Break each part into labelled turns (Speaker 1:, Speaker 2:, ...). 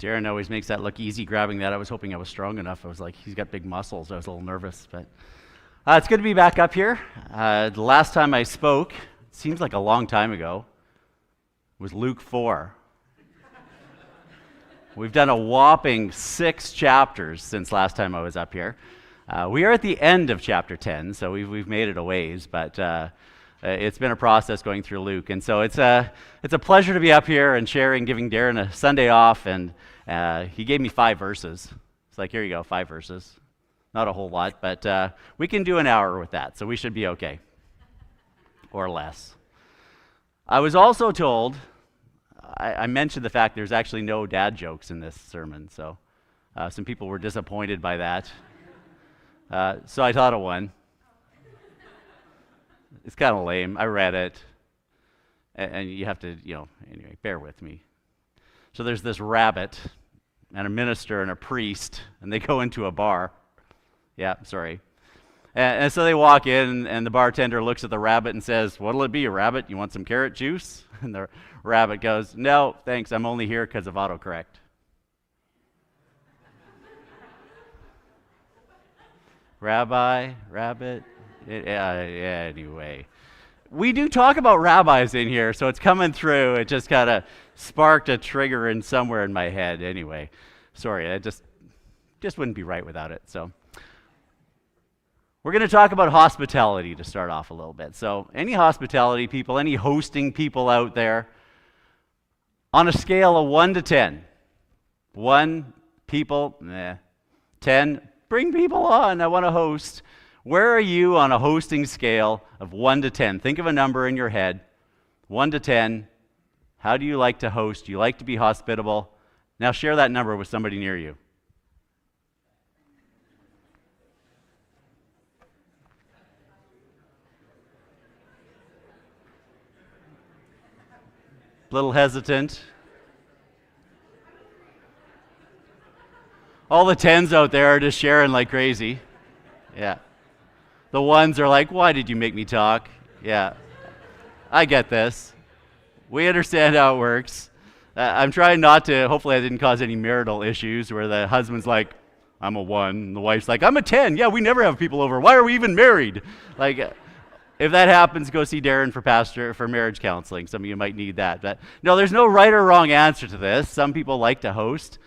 Speaker 1: Darren always makes that look easy grabbing that. I was hoping I was strong enough. I was like, he's got big muscles. I was a little nervous, but it's good to be back up here. The last time I spoke, it seems like a long time ago, was Luke 4. We've done a whopping 6 chapters since last time I was up here. We are at the end of chapter 10, so we've made it a ways, but it's been a process going through Luke, and so it's a pleasure to be up here and sharing, giving Darren a Sunday off, and he gave me 5 verses. It's like, here you go, 5 verses. Not a whole lot, but we can do an hour with that, so we should be okay, or less. I was also told, I mentioned the fact there's actually no dad jokes in this sermon, so some people were disappointed by that. So I thought of one. It's kind of lame. I read it, and you have to, anyway, bear with me. So there's this rabbit and a minister and a priest, and they go into a bar. Yeah, sorry. And so they walk in, and the bartender looks at the rabbit and says, "What'll it be, a rabbit? You want some carrot juice?" And the rabbit goes, "No, thanks. I'm only here because of autocorrect." Rabbi, rabbit. Anyway, we do talk about rabbis in here, so it's coming through. It just kind of sparked a trigger in somewhere in my head. Anyway, sorry, I just wouldn't be right without it. So we're going to talk about hospitality to start off a little bit. So any hospitality people, any hosting people out there, on a scale of 1 to 10, 1 people, 10, bring people on, I want to host. Where are you on a hosting scale of 1 to 10? Think of a number in your head. 1 to 10. How do you like to host? Do you like to be hospitable? Now share that number with somebody near you. Little hesitant. All the 10s out there are just sharing like crazy. Yeah. The ones are like, "Why did you make me talk?" Yeah, I get this. We understand how it works. I'm trying not to, hopefully I didn't cause any marital issues where the husband's like, "I'm a 1," and the wife's like, "I'm a 10. Yeah, we never have people over. Why are we even married?" Like, if that happens, go see Darren for marriage counseling. Some of you might need that. But no, there's no right or wrong answer to this. Some people like to host.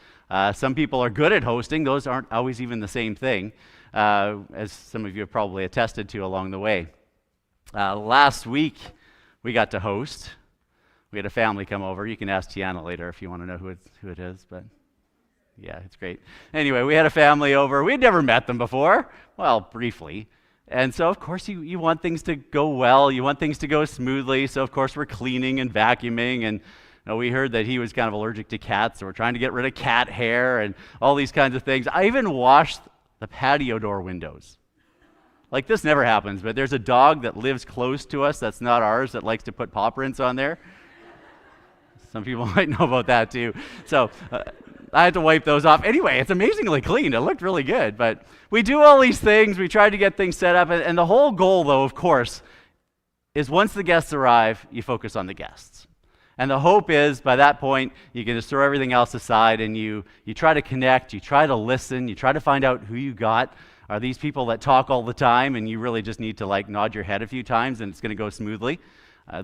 Speaker 1: Some people are good at hosting. Those aren't always even the same thing. As some of you have probably attested to along the way. Last week, we got to host. We had a family come over. You can ask Tiana later if you want to know who it is, but yeah, it's great. Anyway, we had a family over. We'd never met them before, well, briefly. And so, of course, you want things to go well. You want things to go smoothly. So, of course, we're cleaning and vacuuming. And we heard that he was kind of allergic to cats, so we're trying to get rid of cat hair and all these kinds of things. I even washed the patio door windows. Like, this never happens, but there's a dog that lives close to us that's not ours that likes to put paw prints on there. Some people might know about that too. So I had to wipe those off. Anyway, it's amazingly clean. It looked really good, but we do all these things. We try to get things set up, and the whole goal, though, of course, is once the guests arrive, you focus on the guests. And the hope is, by that point, you can just throw everything else aside and you try to connect, you try to listen, you try to find out who you got. Are these people that talk all the time and you really just need to nod your head a few times and it's going to go smoothly?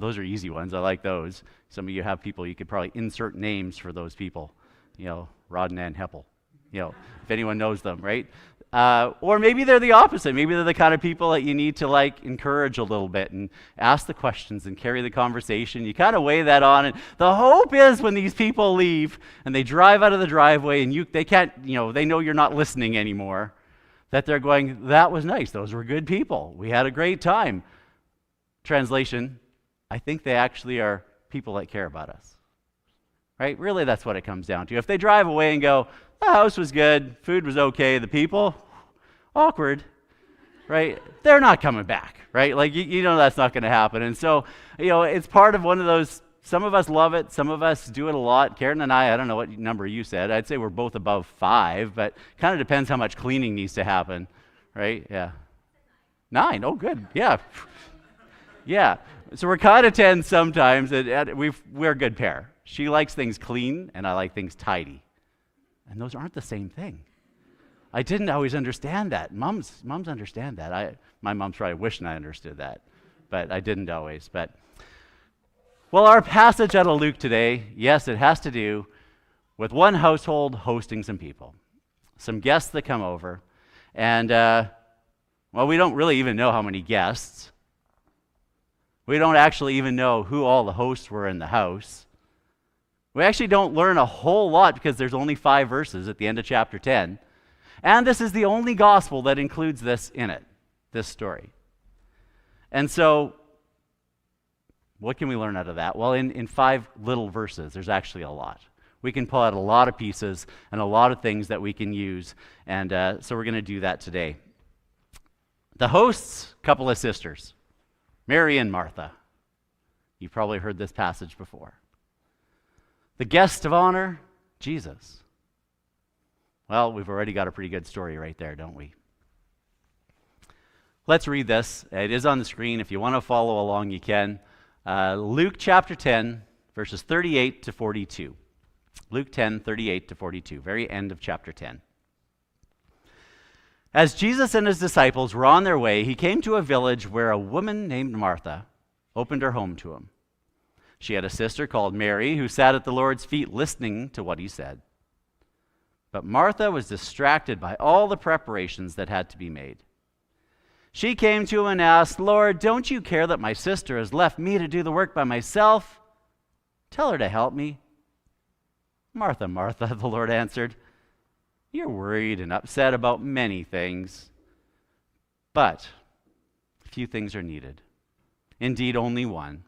Speaker 1: Those are easy ones. I like those. Some of you have people, you could probably insert names for those people. Rod and Ann Heppel. If anyone knows them, right? Or maybe they're the opposite. Maybe they're the kind of people that you need to encourage a little bit and ask the questions and carry the conversation. You kind of weigh that on. And the hope is when these people leave and they drive out of the driveway and they can't, they know you're not listening anymore, that they're going, "That was nice. Those were good people. We had a great time." Translation, I think they actually are people that care about us. Right? Really, that's what it comes down to. If they drive away and go, "The house was good, food was okay, the people, awkward," right? They're not coming back, right? That's not going to happen. And so, it's part of one of those, some of us love it, some of us do it a lot. Karen and I don't know what number you said. I'd say we're both above 5, but kind of depends how much cleaning needs to happen, right? Yeah. 9, oh good, yeah. Yeah, so we're kind of 10 sometimes, and we're a good pair. She likes things clean, and I like things tidy. And those aren't the same thing. I didn't always understand that. Moms understand that. My mom's probably wishing I understood that, but I didn't always. Well, our passage out of Luke today, yes, it has to do with one household hosting some people, some guests that come over. And, well, we don't really even know how many guests. We don't actually even know who all the hosts were in the house. We actually don't learn a whole lot because there's only 5 verses at the end of chapter 10. And this is the only gospel that includes this in it, this story. And so, what can we learn out of that? Well, in 5 little verses, there's actually a lot. We can pull out a lot of pieces and a lot of things that we can use. And so we're going to do that today. The hosts, couple of sisters, Mary and Martha. You've probably heard this passage before. The guest of honor, Jesus. Well, we've already got a pretty good story right there, don't we? Let's read this. It is on the screen. If you want to follow along, you can. Luke chapter 10, verses 38 to 42. Luke 10, 38 to 42, very end of chapter 10. As Jesus and his disciples were on their way, he came to a village where a woman named Martha opened her home to him. She had a sister called Mary who sat at the Lord's feet listening to what he said. But Martha was distracted by all the preparations that had to be made. She came to him and asked, "Lord, don't you care that my sister has left me to do the work by myself? Tell her to help me." "Martha, Martha," the Lord answered, "you're worried and upset about many things, but few things are needed. Indeed, only one.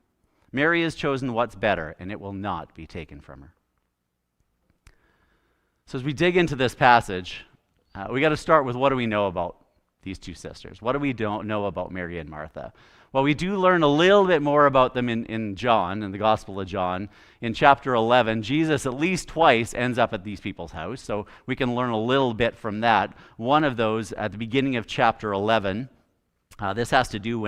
Speaker 1: Mary has chosen what's better, and it will not be taken from her." So as we dig into this passage, we got to start with what do we know about these 2 sisters? What do we don't know about Mary and Martha? Well, we do learn a little bit more about them in John, in the Gospel of John. In chapter 11, Jesus at least twice ends up at these people's house, so we can learn a little bit from that. One of those at the beginning of chapter 11, this has to do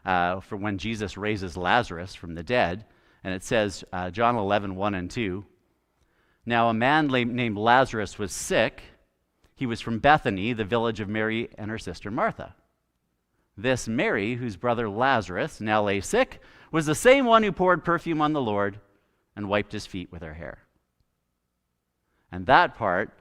Speaker 1: for when Jesus raises Lazarus from the dead, and it says, John 11, 1 and 2, "Now a man named Lazarus was sick. He was from Bethany, the village of Mary and her sister Martha. This Mary, whose brother Lazarus now lay sick, was the same one who poured perfume on the Lord and wiped his feet with her hair." And that part,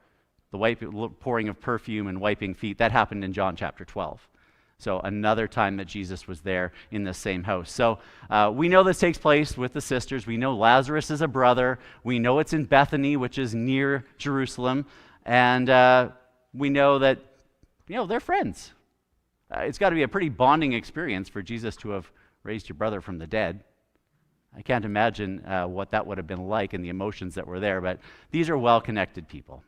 Speaker 1: the pouring of perfume and wiping feet, that happened in John chapter 12. So another time that Jesus was there in the same house. So we know this takes place with the sisters. We know Lazarus is a brother. We know it's in Bethany, which is near Jerusalem. And we know that, they're friends. It's got to be a pretty bonding experience for Jesus to have raised your brother from the dead. I can't imagine what that would have been like and the emotions that were there, but these are well-connected people.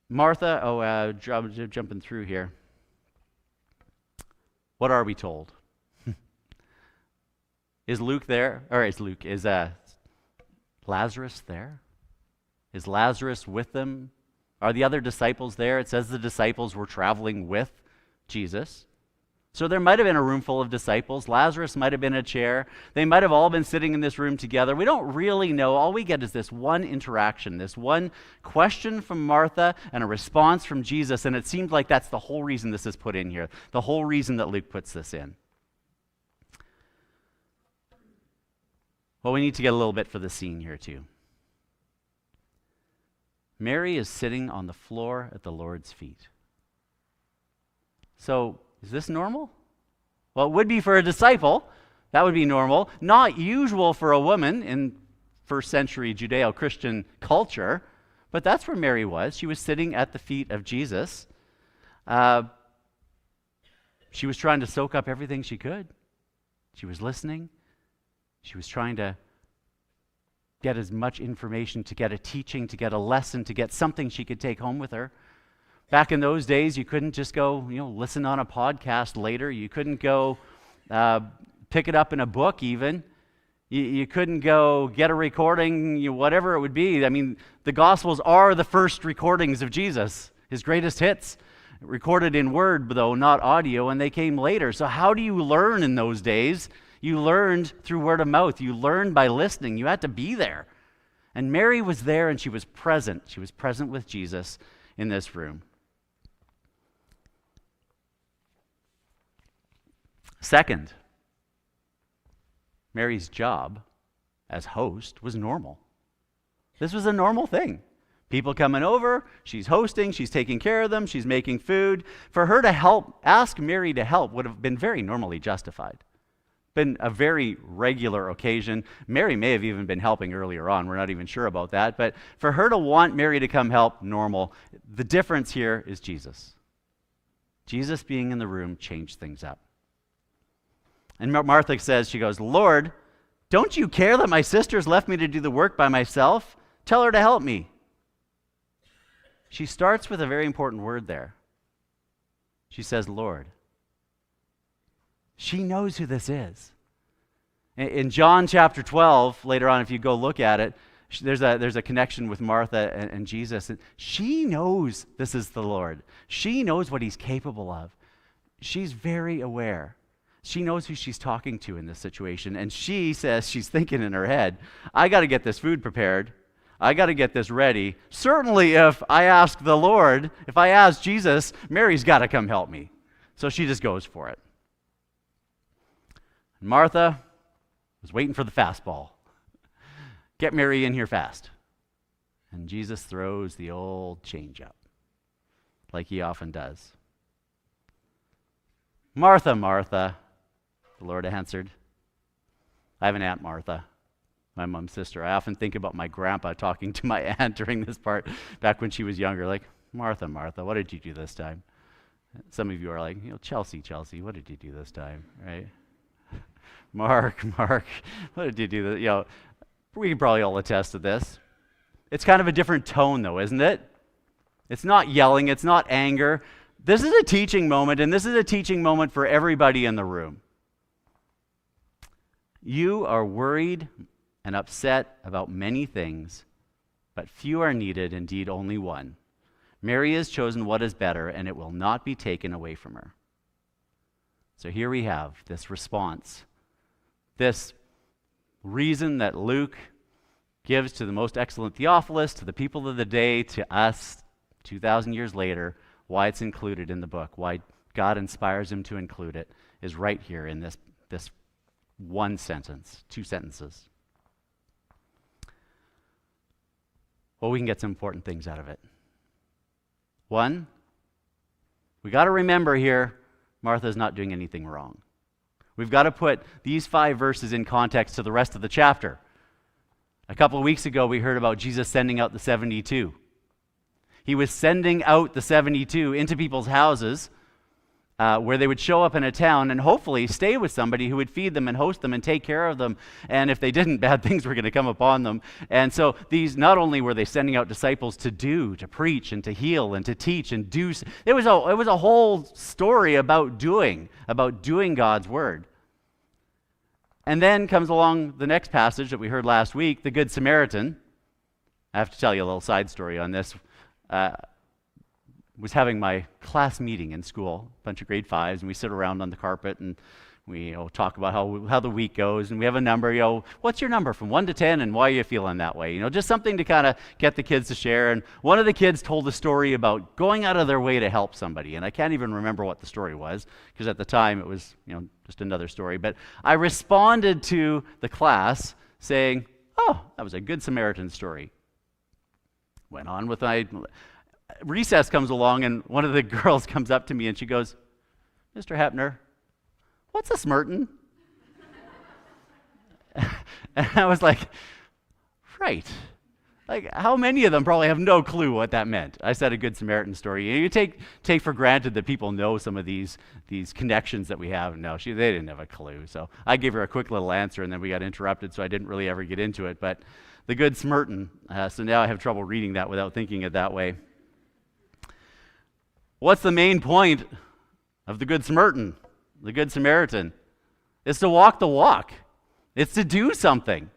Speaker 1: Martha, jumping through here. What are we told? Is Luke there? Or is Lazarus there? Is Lazarus with them? Are the other disciples there? It says the disciples were traveling with Jesus. So there might have been a room full of disciples. Lazarus might have been in a chair. They might have all been sitting in this room together. We don't really know. All we get is this one interaction, this one question from Martha and a response from Jesus, and it seems like that's the whole reason this is put in here, the whole reason that Luke puts this in. Well, we need to get a little bit for the scene here too. Mary is sitting on the floor at the Lord's feet. So, is this normal? Well, it would be for a disciple. That would be normal. Not usual for a woman in first century Judeo-Christian culture, but that's where Mary was. She was sitting at the feet of Jesus. She was trying to soak up everything she could. She was listening. She was trying to get as much information, to get a teaching, to get a lesson, to get something she could take home with her. Back in those days, you couldn't just go, listen on a podcast later. You couldn't go pick it up in a book even. You couldn't go get a recording, whatever it would be. I mean, the Gospels are the first recordings of Jesus, his greatest hits, recorded in word, though, not audio, and they came later. So how do you learn in those days? You learned through word of mouth. You learned by listening. You had to be there. And Mary was there and she was present. She was present with Jesus in this room. Second, Mary's job as host was normal. This was a normal thing. People coming over, she's hosting, she's taking care of them, she's making food. For her to help, ask Mary to help would have been very normally justified. Been a very regular occasion. Mary may have even been helping earlier on. We're not even sure about that. But for her to want Mary to come help, normal. The difference here is Jesus. Jesus being in the room changed things up. And Martha says, she goes, "Lord, don't you care that my sister's left me to do the work by myself? Tell her to help me." She starts with a very important word there. She says, Lord. She knows who this is. In John chapter 12, later on, if you go look at it, there's a connection with Martha and Jesus. She knows this is the Lord. She knows what he's capable of. She's very aware. She knows who she's talking to in this situation. And she says, she's thinking in her head, I got to get this food prepared. I got to get this ready. Certainly if I ask the Lord, if I ask Jesus, Mary's got to come help me. So she just goes for it. Martha was waiting for the fastball. Get Mary in here fast. And Jesus throws the old changeup, like he often does. Martha, Martha, the Lord answered. I have an Aunt Martha, my mom's sister. I often think about my grandpa talking to my aunt during this part, back when she was younger, like, Martha, Martha, what did you do this time? Some of you are like, Chelsea, what did you do this time, right? Mark, what did you do? We can probably all attest to this. It's kind of a different tone, though, isn't it? It's not yelling, it's not anger. This is a teaching moment, and this is a teaching moment for everybody in the room. You are worried and upset about many things, but few are needed, indeed only one. Mary has chosen what is better, and it will not be taken away from her. So here we have this response, this reason that Luke gives to the most excellent Theophilus, to the people of the day, to us 2,000 years later, why it's included in the book, why God inspires him to include it, is right here in this one sentence, 2 sentences. Well, we can get some important things out of it. One, we got to remember here, Martha's not doing anything wrong. We've got to put these 5 verses in context to the rest of the chapter. A couple of weeks ago, we heard about Jesus sending out the 72. He was sending out the 72 into people's houses where they would show up in a town and hopefully stay with somebody who would feed them and host them and take care of them. And if they didn't, bad things were going to come upon them. And so these, not only were they sending out disciples to preach and to heal and to teach and do, it was a whole story about doing God's word. And then comes along the next passage that we heard last week, the Good Samaritan. I have to tell you a little side story on this. Was having my class meeting in school, a bunch of grade 5s, and we sit around on the carpet and we talk about how the week goes, and we have a number, what's your number from 1 to 10 and why are you feeling that way? Just something to kind of get the kids to share. And one of the kids told a story about going out of their way to help somebody, and I can't even remember what the story was because at the time it was just another story. But I responded to the class saying, oh, that was a Good Samaritan story. Went on with my recess comes along, and one of the girls comes up to me and she goes, Mr. Hoeppner, what's a Smerton? And I was like, right. Like, how many of them probably have no clue what that meant? I said a Good Samaritan story. You take for granted that people know some of these connections that we have. No, they didn't have a clue. So I gave her a quick little answer, and then we got interrupted, so I didn't really ever get into it. But the Good Smerton, so now I have trouble reading that without thinking it that way. What's the main point of the Good Samaritan, the Good Samaritan? It's to walk the walk. It's to do something.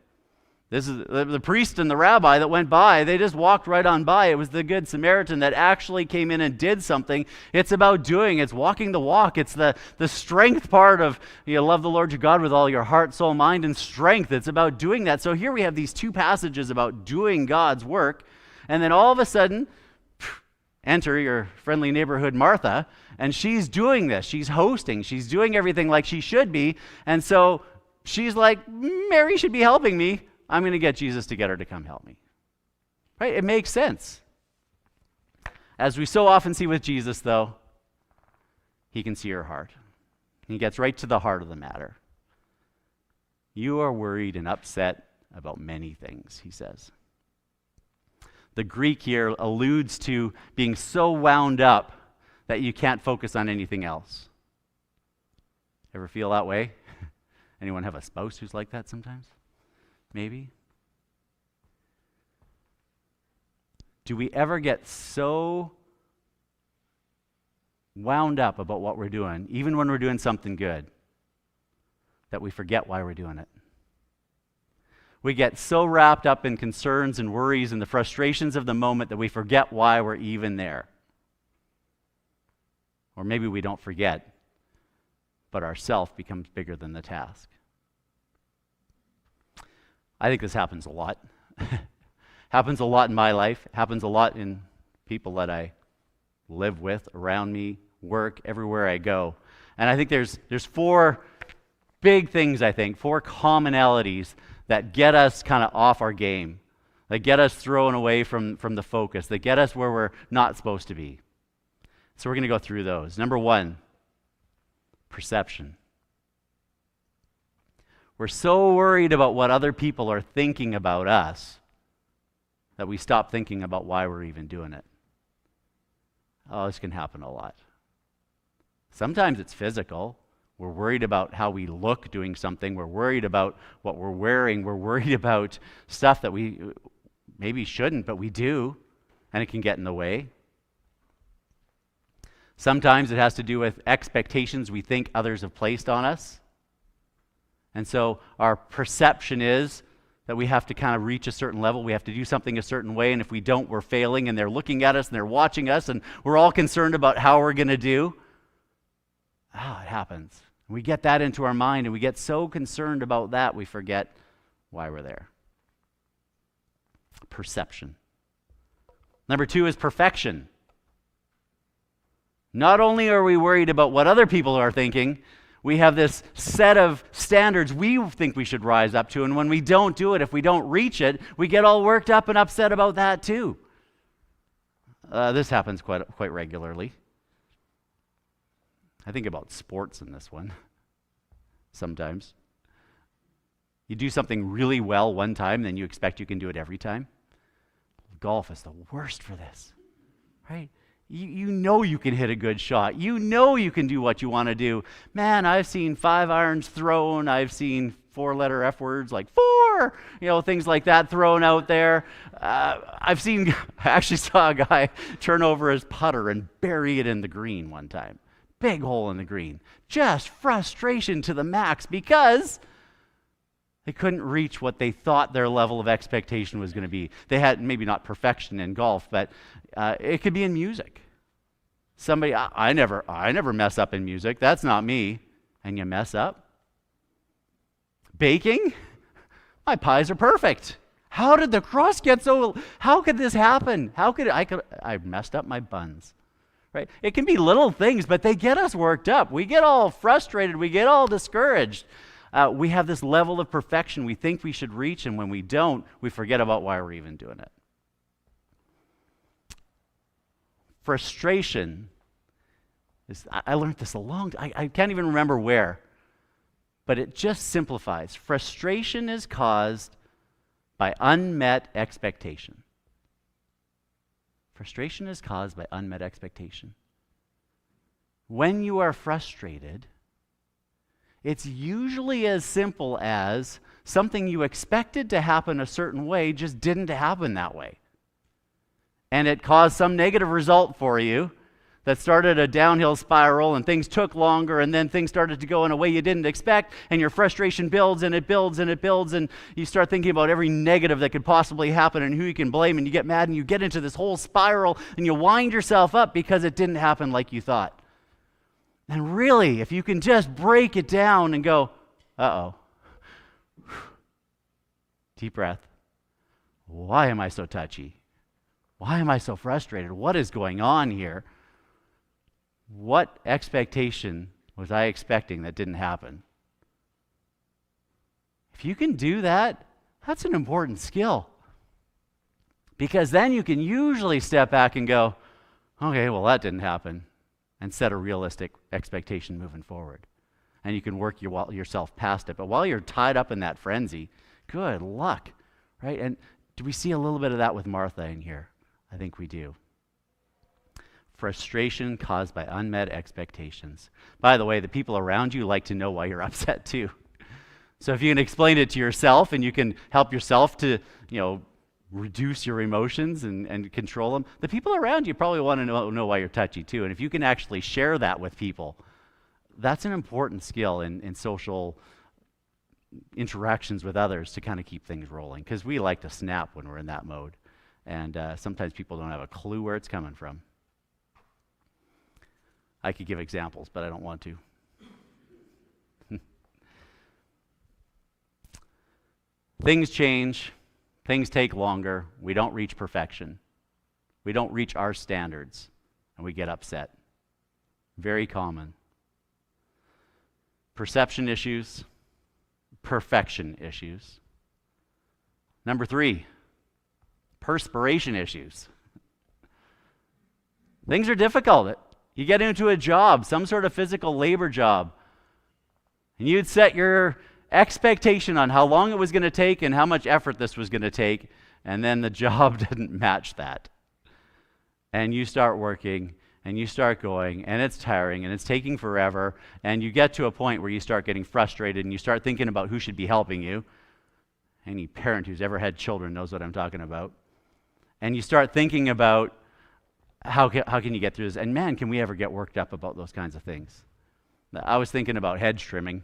Speaker 1: This is the priest and the rabbi that went by. They just walked right on by. It was the Good Samaritan that actually came in and did something. It's about doing. It's walking the walk. It's the strength part of, love the Lord your God with all your heart, soul, mind, and strength. It's about doing that. So here we have these two passages about doing God's work. And then all of a sudden, enter your friendly neighborhood Martha, and she's doing this. She's hosting. She's doing everything like she should be. And so she's like, Mary should be helping me. I'm going to get Jesus to get her to come help me. Right? It makes sense. As we so often see with Jesus, though, he can see her heart. He gets right to the heart of the matter. You are worried and upset about many things, he says. The Greek here alludes to being so wound up that you can't focus on anything else. Ever feel that way? Anyone have a spouse who's like that sometimes? Maybe? Do we ever get so wound up about what we're doing, even when we're doing something good, that we forget why we're doing it? We get so wrapped up in concerns and worries and the frustrations of the moment that we forget why we're even there. Or maybe we don't forget, but our self becomes bigger than the task. I think this happens a lot. Happens a lot in my life. Happens a lot in people that I live with, around me, work, everywhere I go. And I think there's four big things, four commonalities that get us kind of off our game, that get us thrown away from the focus, that get us where we're not supposed to be. So we're going to go through those. Number one, perception. We're so worried about what other people are thinking about us that we stop thinking about why we're even doing it. Oh, this can happen a lot. Sometimes it's physical. We're worried about how we look doing something. We're worried about what we're wearing. We're worried about stuff that we maybe shouldn't, but we do, and it can get in the way. Sometimes it has to do with expectations we think others have placed on us. And so our perception is that we have to kind of reach a certain level. We have to do something a certain way, and if we don't, we're failing, and they're looking at us, and they're watching us, and we're all concerned about how we're going to do. It happens. We get that into our mind, and we get so concerned about that, we forget why we're there. Perception. Number two is perfection. Not only are we worried about what other people are thinking, we have this set of standards we think we should rise up to, and when we don't do it, if we don't reach it, we get all worked up and upset about that too. This happens quite regularly. I think about sports in this one sometimes. You do something really well one time, then you expect you can do it every time. Golf is the worst for this, right? You know you can hit a good shot. You know you can do what you want to do. Man, I've seen 5 irons thrown. I've seen 4-letter F words like 4, things like that thrown out there. I actually saw a guy turn over his putter and bury it in the green one time. Big hole in the green. Just frustration to the max because they couldn't reach what they thought their level of expectation was going to be. They had maybe not perfection in golf, but it could be in music. Somebody, I never mess up in music. That's not me. And you mess up. Baking, my pies are perfect. How did the crust get so? How could this happen? I messed up my buns. Right? It can be little things, but they get us worked up. We get all frustrated. We get all discouraged. We have this level of perfection we think we should reach, and when we don't, we forget about why we're even doing it. Frustration is, I learned this I can't even remember where, but it just simplifies. Frustration is caused by unmet expectation. Frustration is caused by unmet expectation. When you are frustrated, it's usually as simple as something you expected to happen a certain way just didn't happen that way. And it caused some negative result for you that started a downhill spiral, and things took longer, and then things started to go in a way you didn't expect, and your frustration builds and it builds and it builds, and you start thinking about every negative that could possibly happen and who you can blame, and you get mad and you get into this whole spiral and you wind yourself up because it didn't happen like you thought. And really, if you can just break it down and go, uh-oh, deep breath. Why am I so touchy? Why am I so frustrated? What is going on here? What expectation was I expecting that didn't happen? If you can do that, that's an important skill. Because then you can usually step back and go, okay, well, that didn't happen, and set a realistic expectation moving forward. And you can work yourself past it. But while you're tied up in that frenzy, good luck, right? And do we see a little bit of that with Martha in here? I think we do. Frustration caused by unmet expectations. By the way, the people around you like to know why you're upset too. So if you can explain it to yourself and you can help yourself to, reduce your emotions and control them, the people around you probably want to know why you're touchy too. And if you can actually share that with people, that's an important skill in social interactions with others to kind of keep things rolling, because we like to snap when we're in that mode. And sometimes people don't have a clue where it's coming from. I could give examples, but I don't want to. Things change. Things take longer. We don't reach perfection. We don't reach our standards, and we get upset. Very common. Perception issues, perfection issues. Number 3, perspiration issues. Things are difficult. You get into a job, some sort of physical labor job, and you'd set your expectation on how long it was going to take and how much effort this was going to take, and then the job didn't match that. And you start working, and you start going, and it's tiring, and it's taking forever, and you get to a point where you start getting frustrated, and you start thinking about who should be helping you. Any parent who's ever had children knows what I'm talking about. And you start thinking about how can you get through this? And man, can we ever get worked up about those kinds of things? I was thinking about hedge trimming.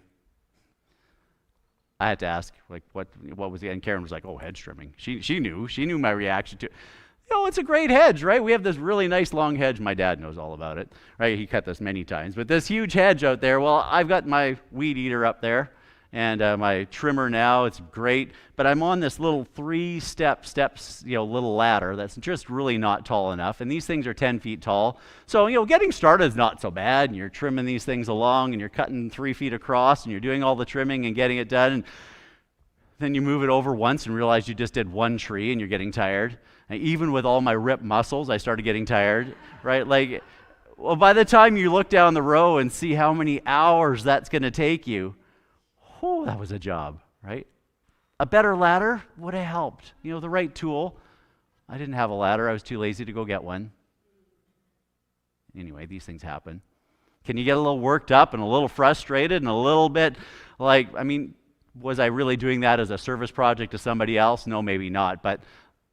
Speaker 1: I had to ask, what was it? And Karen was like, oh, hedge trimming. She knew my reaction to it. It's a great hedge, right? We have this really nice long hedge. My dad knows all about it, right? He cut this many times. But this huge hedge out there, well, I've got my weed eater up there and my trimmer now. It's great. But I'm on this little 3-steps, little ladder that's just really not tall enough. And these things are 10 feet tall. So, getting started is not so bad. And you're trimming these things along and you're cutting 3 feet across and you're doing all the trimming and getting it done. And then you move it over once and realize you just did one tree and you're getting tired. And even with all my ripped muscles, I started getting tired, right? By the time you look down the row and see how many hours that's going to take you, that was a job, right? A better ladder would have helped. The right tool. I didn't have a ladder. I was too lazy to go get one. Anyway, these things happen. Can you get a little worked up and a little frustrated and a little bit was I really doing that as a service project to somebody else? No, maybe not, but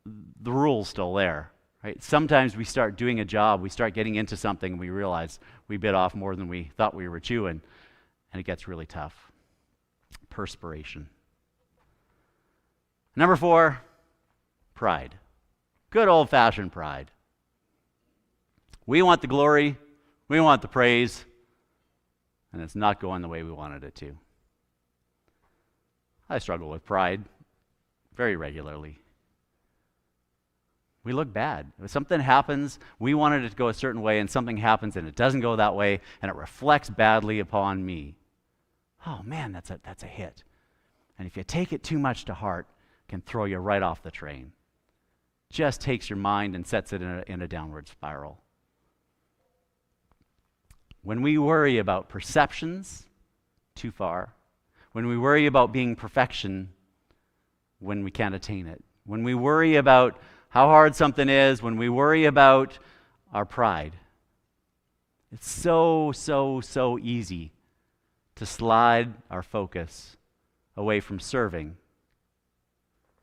Speaker 1: the rule's still there, right? Sometimes we start doing a job, we start getting into something, and we realize we bit off more than we thought we were chewing, and it gets really tough. Perspiration. Number 4, pride. Good old-fashioned pride. We want the glory, we want the praise, and it's not going the way we wanted it to. I struggle with pride very regularly. We look bad. If something happens, we wanted it to go a certain way, and something happens and it doesn't go that way, and it reflects badly upon me. Oh man, that's a hit. And if you take it too much to heart, it can throw you right off the train. Just takes your mind and sets it in a downward spiral. When we worry about perceptions, too far. When we worry about being perfection, when we can't attain it. When we worry about how hard something is, when we worry about our pride, it's so easy to slide our focus away from serving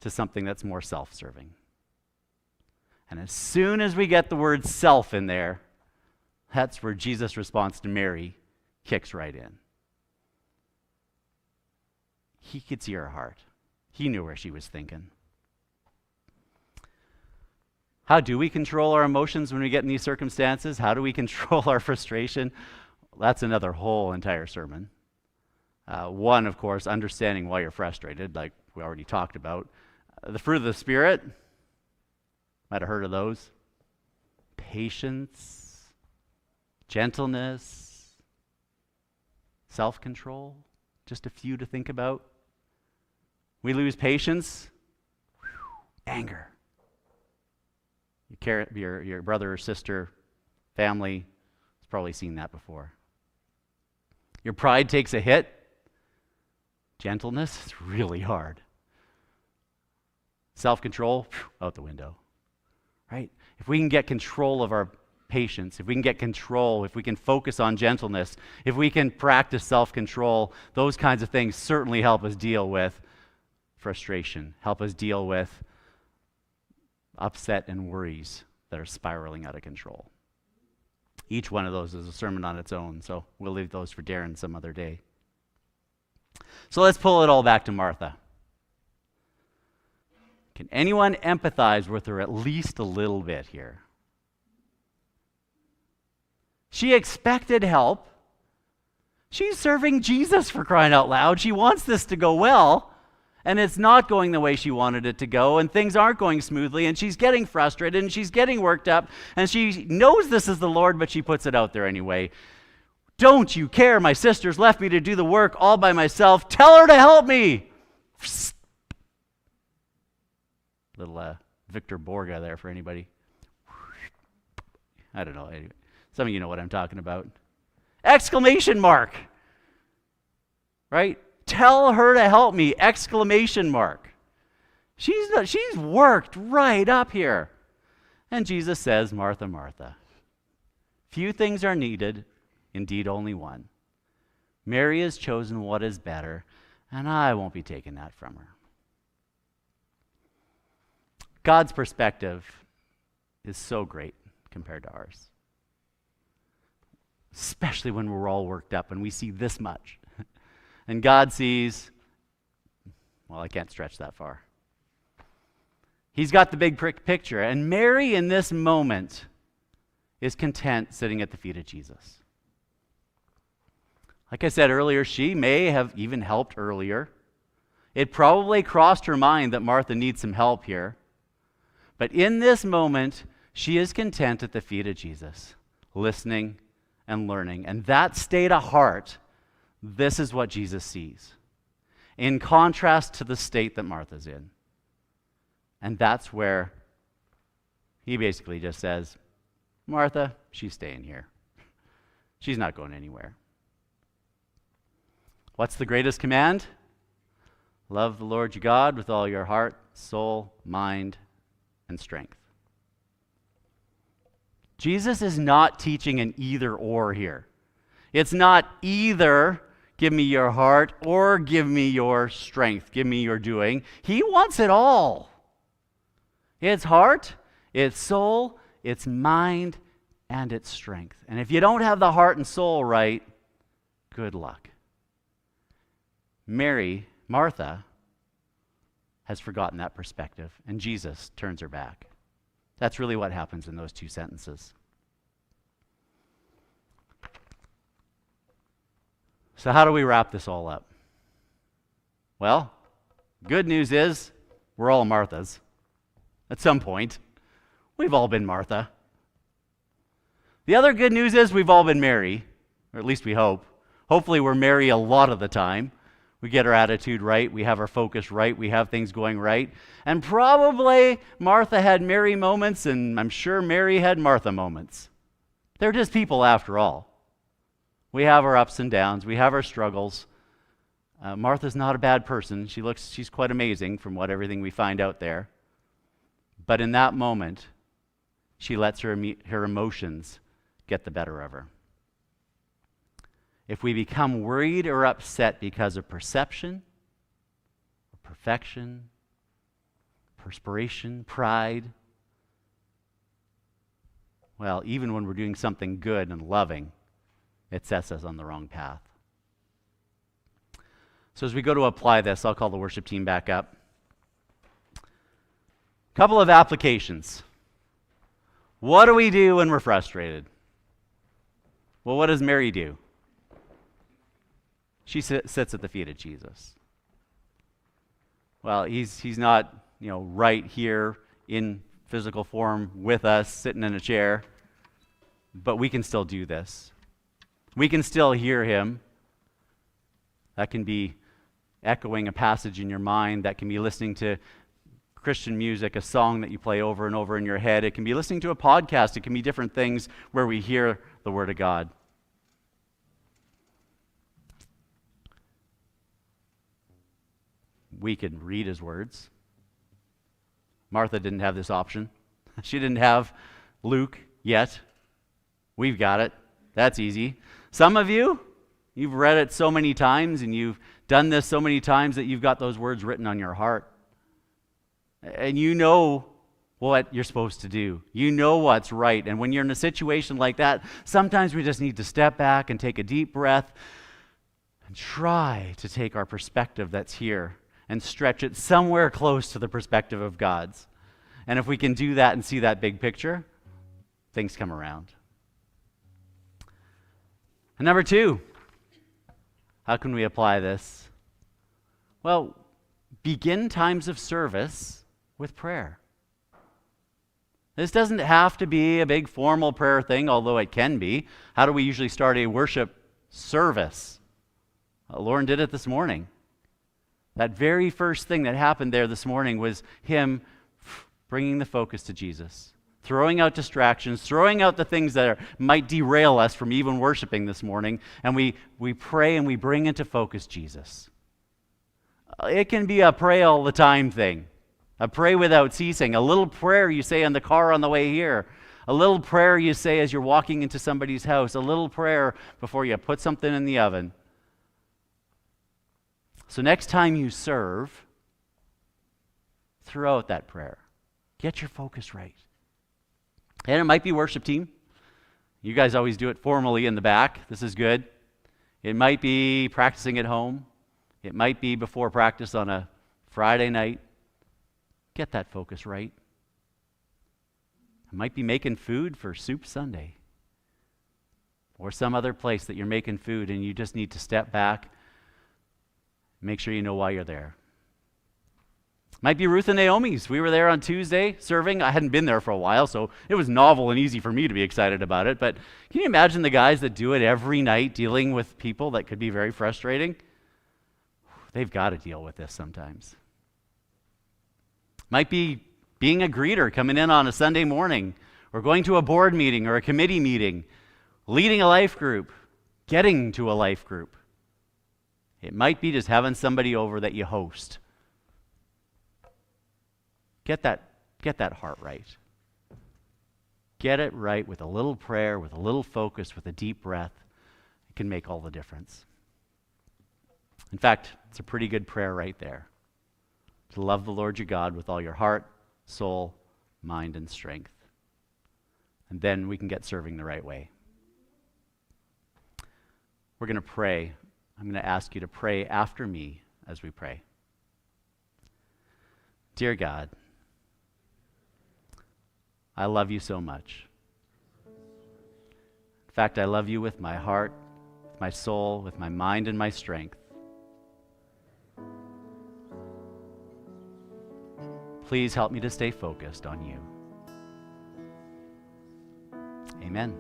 Speaker 1: to something that's more self-serving. And as soon as we get the word self in there, That's where Jesus' response to Mary kicks right in. He could see her heart. He knew where she was thinking. How do we control our emotions when we get in these circumstances? How do we control our frustration? That's another whole entire sermon. One, of course, understanding why you're frustrated, like we already talked about. The fruit of the Spirit, might have heard of those. Patience, gentleness, self-control, just a few to think about. We lose patience, anger. Your brother or sister, family has probably seen that before. Your pride takes a hit. Gentleness is really hard. Self-control, out the window. Right? If we can get control of our patience, if we can focus on gentleness, if we can practice self-control, those kinds of things certainly help us deal with frustration, help us deal with upset and worries that are spiraling out of control. Each one of those is a sermon on its own, so we'll leave those for Darren some other day. So let's pull it all back to Martha. Can anyone empathize with her at least a little bit here? She expected help. She's serving Jesus, for crying out loud. She wants this to go well, and it's not going the way she wanted it to go, and things aren't going smoothly, and she's getting frustrated, and she's getting worked up, and she knows this is the Lord, but she puts it out there anyway. Don't you care? My sister's left me to do the work all by myself. Tell her to help me. Little Victor Borga there for anybody. I don't know. Anyway, some of you know what I'm talking about. Exclamation mark. Right? Tell her to help me! Exclamation mark. She's worked right up here. And Jesus says, Martha, Martha, few things are needed, indeed only one. Mary has chosen what is better, and I won't be taking that from her. God's perspective is so great compared to ours. Especially when we're all worked up and we see this much. And God sees, well, I can't stretch that far. He's got the big picture. And Mary, in this moment, is content sitting at the feet of Jesus. Like I said earlier, she may have even helped earlier. It probably crossed her mind that Martha needs some help here. But in this moment, she is content at the feet of Jesus, listening and learning. And that state of heart, this is what Jesus sees, in contrast to the state that Martha's in. And that's where he basically just says, Martha, she's staying here. She's not going anywhere. What's the greatest command? Love the Lord your God with all your heart, soul, mind, and strength. Jesus is not teaching an either or here. It's not either give me your heart or give me your strength, give me your doing. He wants it all. It's heart, it's soul, it's mind, and it's strength. And if you don't have the heart and soul right, good luck. Martha, has forgotten that perspective, and Jesus turns her back. That's really what happens in those two sentences. So how do we wrap this all up? Well, good news is we're all Marthas. At some point, we've all been Martha. The other good news is we've all been Mary, or at least we hope. Hopefully we're Mary a lot of the time. We get our attitude right, we have our focus right, we have things going right. And probably Martha had Mary moments, and I'm sure Mary had Martha moments. They're just people after all. We have our ups and downs, we have our struggles. Martha's not a bad person. She's quite amazing from everything we find out there. But in that moment, she lets her emotions get the better of her. If we become worried or upset because of perception, or perfection, perspiration, pride, well, even when we're doing something good and loving, it sets us on the wrong path. So as we go to apply this, I'll call the worship team back up. Couple of applications. What do we do when we're frustrated? Well, what does Mary do? She sits at the feet of Jesus. Well, he's not, right here in physical form with us, sitting in a chair, but we can still do this. We can still hear him. That can be echoing a passage in your mind. That can be listening to Christian music, a song that you play over and over in your head. It can be listening to a podcast. It can be different things where we hear the Word of God. We can read his words. Martha didn't have this option. She didn't have Luke yet. We've got it. That's easy. Some of you, you've read it so many times and you've done this so many times that you've got those words written on your heart. And you know what you're supposed to do. You know what's right. And when you're in a situation like that, sometimes we just need to step back and take a deep breath and try to take our perspective that's here and stretch it somewhere close to the perspective of God's. And if we can do that and see that big picture, things come around. And number 2, how can we apply this? Well, begin times of service with prayer. This doesn't have to be a big formal prayer thing, although it can be. How do we usually start a worship service? Lauren did it this morning. That very first thing that happened there this morning was him bringing the focus to Jesus, throwing out distractions, throwing out the things that might derail us from even worshiping this morning, and we pray and we bring into focus Jesus. It can be a pray all the time thing, a pray without ceasing, a little prayer you say in the car on the way here, a little prayer you say as you're walking into somebody's house, a little prayer before you put something in the oven. So next time you serve, throw out that prayer. Get your focus right. And it might be worship team. You guys always do it formally in the back. This is good. It might be practicing at home. It might be before practice on a Friday night. Get that focus right. It might be making food for Soup Sunday or some other place that you're making food and you just need to step back. Make sure you know why you're there. Might be Ruth and Naomi's. We were there on Tuesday serving. I hadn't been there for a while, so it was novel and easy for me to be excited about it. But can you imagine the guys that do it every night dealing with people that could be very frustrating? They've got to deal with this sometimes. Might be being a greeter, coming in on a Sunday morning, or going to a board meeting or a committee meeting, leading a life group, getting to a life group. It might be just having somebody over that you host. Get that heart right. Get it right with a little prayer, with a little focus, with a deep breath. It can make all the difference. In fact, it's a pretty good prayer right there. To love the Lord your God with all your heart, soul, mind, and strength. And then we can get serving the right way. We're going to pray. I'm going to ask you to pray after me as we pray. Dear God, I love you so much. In fact, I love you with my heart, with my soul, with my mind, and my strength. Please help me to stay focused on you. Amen.